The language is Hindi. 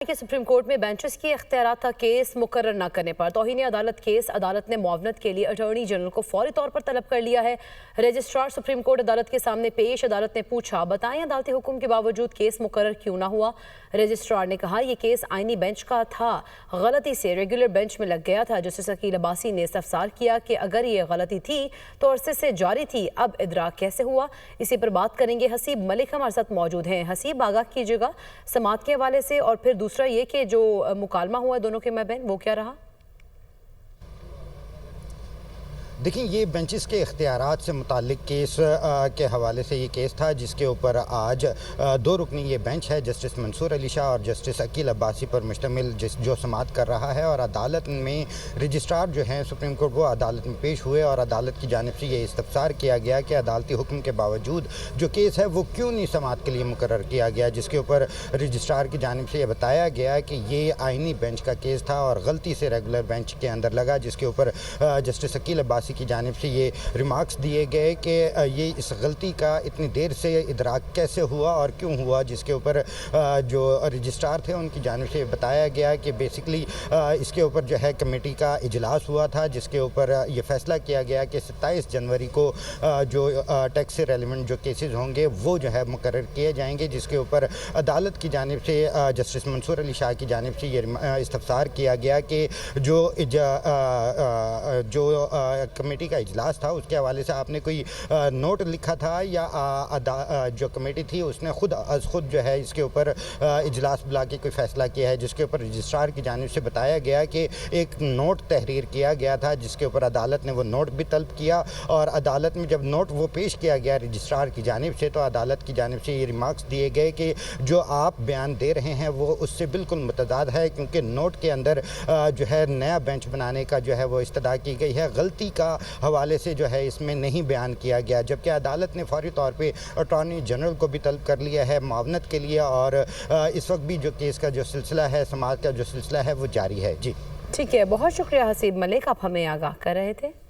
कि सुप्रीम कोर्ट में बेंचेस की इख्तियारात का केस मुकर्रर न करने पर तौहीन अदालत केस अदालत ने मुआवनत के लिए अटॉर्नी जनरल को फौरी तौर पर तलब कर लिया है। रजिस्ट्रार सुप्रीम कोर्ट अदालत के सामने पेश अदालत ने पूछा, बताएं अदालती हुक्म के बावजूद केस मुकर्रर क्यों ना हुआ। रजिस्ट्रार ने कहा, यह केस आईनी बेंच का था, गलती से रेगुलर बेंच में लग गया था। जस्टिस अकील अब्बासी ने इस्तफसार किया कि अगर ये गलती थी तो अरसे से जारी थी, अब इदराक कैसे हुआ। इसी पर बात करेंगे। हसीब मलिक हमारे साथ मौजूद हैं। हसीब, आगाह कीजिएगा समाअत के हवाले से, और फिर दूसरा ये कि जो मुकालमा हुआ दोनों के माबैन वो क्या रहा। देखिए, ये बेंचेस के इख्तियारात से मुताल्लिक केस के हवाले से ये केस था, जिसके ऊपर आज दो रुकनी ये बेंच है, जस्टिस मंसूर अली शाह और जस्टिस अकील अब्बासी पर मुश्तमिल जो समाअत कर रहा है। और अदालत में रजिस्ट्रार जो हैं सुप्रीम कोर्ट, वो अदालत में पेश हुए और अदालत की जानिब से ये इस्तफसार किया गया कि अदालती हुक्म के बावजूद जो केस है वो क्यों नहीं समाअत के लिए मुकर्रर किया गया। जिसके ऊपर रजिस्ट्रार की जानिब से ये बताया गया कि ये आइनी बेंच का केस था और गलती से रेगुलर बेंच के अंदर लगा। जिसके ऊपर जस्टिस अकील अब्बासी की जानिब से ये रिमार्क्स दिए गए कि ये इस गलती का इतनी देर से इदराक कैसे हुआ और क्यों हुआ। जिसके ऊपर जो रजिस्ट्रार थे उनकी जानिब से बताया गया कि बेसिकली इसके ऊपर जो है कमेटी का इजलास हुआ था, जिसके ऊपर ये फैसला किया गया कि 27 जनवरी को जो टैक्स से रेलिवेंट जो केसेस होंगे वो जो है मुकर्रर किए जाएंगे। जिसके ऊपर अदालत की जानिब से जस्टिस मंसूर अली शाह की जानिब से ये इस्तफसार किया गया कि जो कमेटी का इजलास था उसके हवाले से आपने कोई नोट लिखा था या जो कमेटी थी उसने खुद जो है इसके ऊपर इजलास बुला के कोई फ़ैसला किया है। जिसके ऊपर रजिस्ट्रार की जानिब से बताया गया कि एक नोट तहरीर किया गया था, जिसके ऊपर अदालत ने वो नोट भी तलब किया। और अदालत में जब नोट वो पेश किया गया रजिस्ट्रार की जानिब से, तो अदालत की जानिब से ये रिमार्क्स दिए गए कि जो आप बयान दे रहे हैं वो उससे बिल्कुल मुतज़ाद है, क्योंकि नोट के अंदर जो है नया बेंच बनाने का जो है वो इस्तदा की गई है, गलती का हवाले से जो है इसमें नहीं बयान किया गया। जबकि अदालत ने फौरी तौर पे अटॉर्नी जनरल को भी तलब कर लिया है मुआवनत के लिए। और इस वक्त भी जो केस का जो सिलसिला है, समाअत का जो सिलसिला है वो जारी है। जी ठीक है, बहुत शुक्रिया हसीब मलिक, आप हमें आगाह कर रहे थे।